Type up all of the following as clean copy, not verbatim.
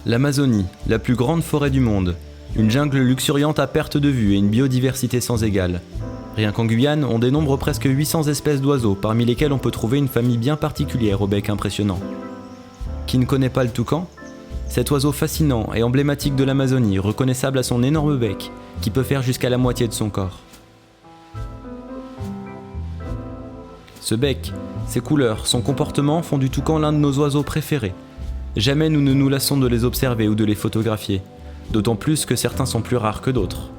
L'Amazonie, la plus grande forêt du monde. Une jungle luxuriante à perte de vue et une biodiversité sans égale. Rien qu'en Guyane, on dénombre presque 800 espèces d'oiseaux, parmi lesquelles on peut trouver une famille bien particulière au bec impressionnant. Qui ne connaît pas le toucan ? Cet oiseau fascinant et emblématique de l'Amazonie, reconnaissable à son énorme bec, qui peut faire jusqu'à la moitié de son corps. Ce bec, ses couleurs, son comportement font du toucan l'un de nos oiseaux préférés. Jamais nous ne nous lassons de les observer ou de les photographier, d'autant plus que certains sont plus rares que d'autres.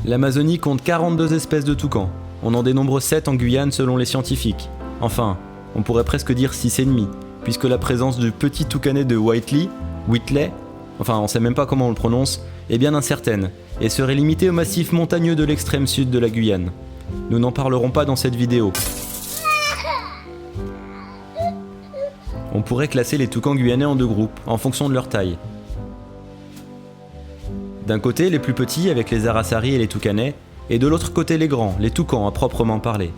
L'Amazonie compte 42 espèces de toucans, on en dénombre 7 en Guyane selon les scientifiques. Enfin, on pourrait presque dire 6,5, puisque la présence du petit toucanet de Whitley, enfin on sait même pas comment on le prononce, est bien incertaine, et serait limitée au massif montagneux de l'extrême sud de la Guyane. Nous n'en parlerons pas dans cette vidéo. On pourrait classer les toucans guyanais en 2 groupes, en fonction de leur taille. D'un côté, les plus petits avec les arasaris et les toucanets, et de l'autre côté les grands, les toucans à proprement parler.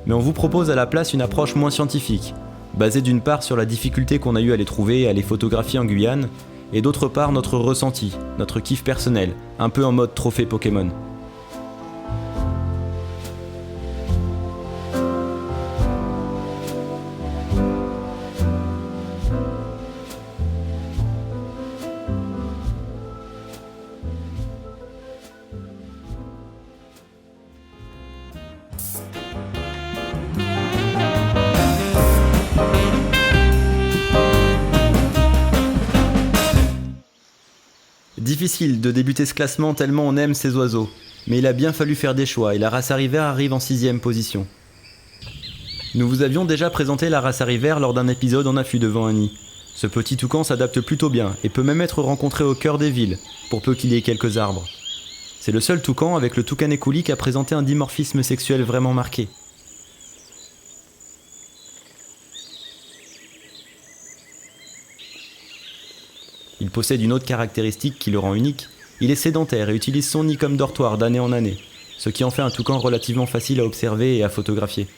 Mais on vous propose à la place une approche moins scientifique, basée d'une part sur la difficulté qu'on a eu à les trouver et à les photographier en Guyane, et d'autre part notre ressenti, notre kiff personnel, un peu en mode trophée Pokémon. Difficile de débuter ce classement tellement on aime ces oiseaux, mais il a bien fallu faire des choix et la Rasari vert arrive en 6ème position. Nous vous avions déjà présenté la Rasari vert lors d'un épisode en affût devant un nid. Ce petit toucan s'adapte plutôt bien et peut même être rencontré au cœur des villes, pour peu qu'il y ait quelques arbres. C'est le seul toucan avec le toucanet couli qui a présenté un dimorphisme sexuel vraiment marqué. Il possède une autre caractéristique qui le rend unique, il est sédentaire et utilise son nid comme dortoir d'année en année, ce qui en fait un toucan relativement facile à observer et à photographier.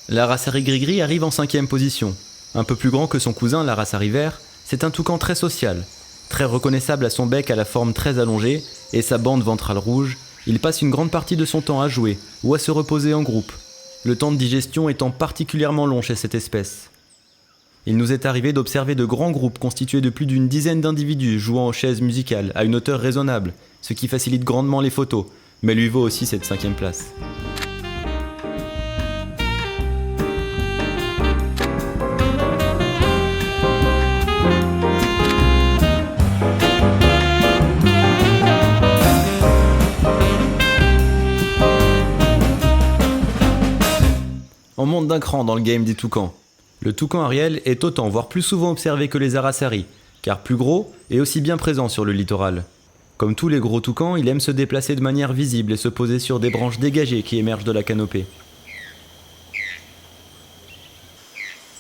La Rasari gris-gris arrive en 5ème position. Un peu plus grand que son cousin, la Rasari vert, c'est un toucan très social. Très reconnaissable à son bec à la forme très allongée et sa bande ventrale rouge, il passe une grande partie de son temps à jouer ou à se reposer en groupe, le temps de digestion étant particulièrement long chez cette espèce. Il nous est arrivé d'observer de grands groupes constitués de plus d'une dizaine d'individus jouant aux chaises musicales à une hauteur raisonnable, ce qui facilite grandement les photos, mais lui vaut aussi cette 5ème place. On monte d'un cran dans le game des toucans. Le toucan Ariel est autant, voire plus souvent observé que les arasaris, car plus gros et aussi bien présent sur le littoral. Comme tous les gros toucans, il aime se déplacer de manière visible et se poser sur des branches dégagées qui émergent de la canopée.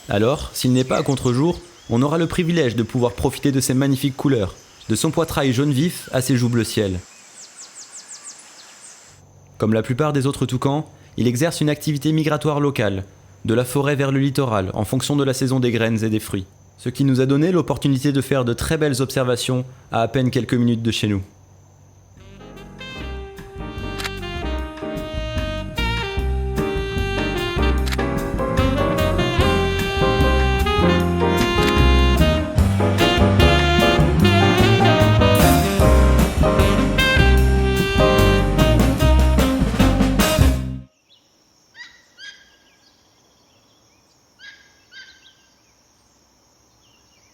Alors, s'il n'est pas à contre-jour, on aura le privilège de pouvoir profiter de ses magnifiques couleurs, de son poitrail jaune vif à ses joues bleu ciel. Comme la plupart des autres toucans, il exerce une activité migratoire locale, de la forêt vers le littoral, en fonction de la saison des graines et des fruits. Ce qui nous a donné l'opportunité de faire de très belles observations à peine quelques minutes de chez nous.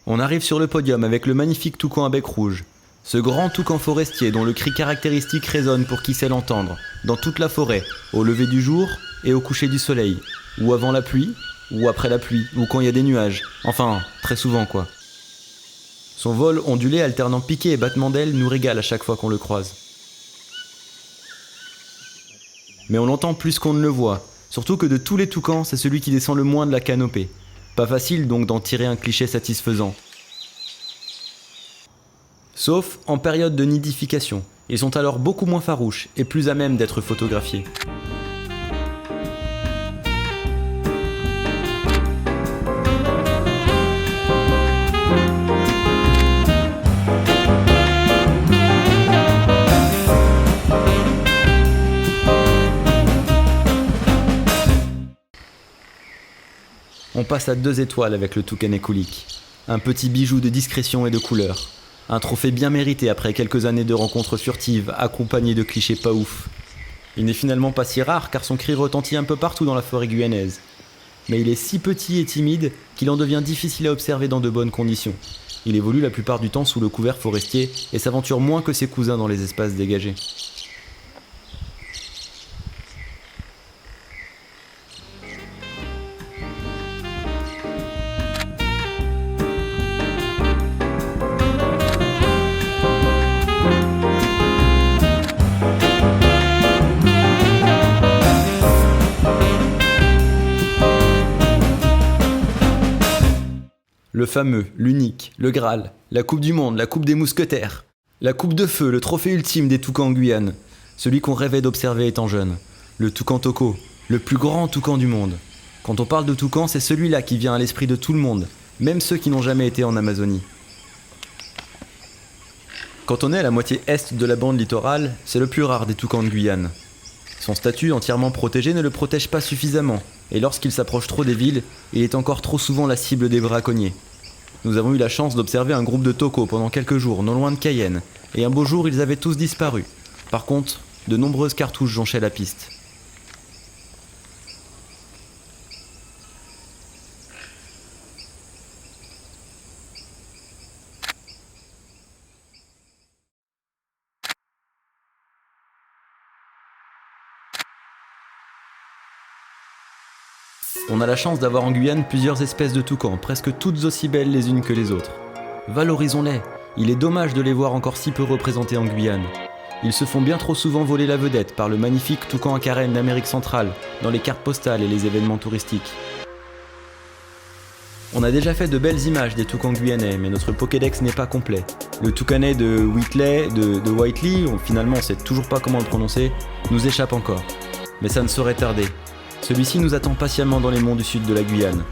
On arrive sur le podium avec le magnifique toucan à bec rouge. Ce grand toucan forestier dont le cri caractéristique résonne pour qui sait l'entendre, dans toute la forêt, au lever du jour et au coucher du soleil, ou avant la pluie, ou après la pluie, ou quand il y a des nuages, enfin, très souvent quoi. Son vol ondulé alternant piqué et battements d'ailes nous régale à chaque fois qu'on le croise. mais on l'entend plus qu'on ne le voit, surtout que de tous les toucans, c'est celui qui descend le moins de la canopée. Pas facile donc d'en tirer un cliché satisfaisant. Sauf en période de nidification, ils sont alors beaucoup moins farouches et plus à même d'être photographiés. On passe à 2 étoiles avec le toucanet Kulik. Un petit bijou de discrétion et de couleur. Un trophée bien mérité après quelques années de rencontres furtives accompagnées de clichés pas ouf. Il n'est finalement pas si rare car son cri retentit un peu partout dans la forêt guyanaise. Mais il est si petit et timide qu'il en devient difficile à observer dans de bonnes conditions. Il évolue la plupart du temps sous le couvert forestier et s'aventure moins que ses cousins dans les espaces dégagés. Le fameux, l'unique, le Graal, la Coupe du Monde, la Coupe des Mousquetaires. La Coupe de Feu, le trophée ultime des toucans en Guyane. Celui qu'on rêvait d'observer étant jeune. Le toucan Toko, le plus grand toucan du monde. Quand on parle de toucan, c'est celui-là qui vient à l'esprit de tout le monde, même ceux qui n'ont jamais été en Amazonie. Quand on est à la moitié est de la bande littorale, c'est le plus rare des toucans de Guyane. Son statut entièrement protégé ne le protège pas suffisamment, et lorsqu'il s'approche trop des villes, il est encore trop souvent la cible des braconniers. Nous avons eu la chance d'observer un groupe de tocos pendant quelques jours, non loin de Cayenne, et un beau jour ils avaient tous disparu. Par contre, de nombreuses cartouches jonchaient la piste. On a la chance d'avoir en Guyane plusieurs espèces de toucans, presque toutes aussi belles les unes que les autres. Valorisons-les, il est dommage de les voir encore si peu représentés en Guyane. Ils se font bien trop souvent voler la vedette par le magnifique toucan à carène d'Amérique centrale, dans les cartes postales et les événements touristiques. On a déjà fait de belles images des toucans guyanais, mais notre Pokédex n'est pas complet. Le toucanet de Whitley, de Whiteley, finalement on sait toujours pas comment le prononcer, nous échappe encore. Mais ça ne saurait tarder. Celui-ci nous attend patiemment dans les monts du sud de la Guyane.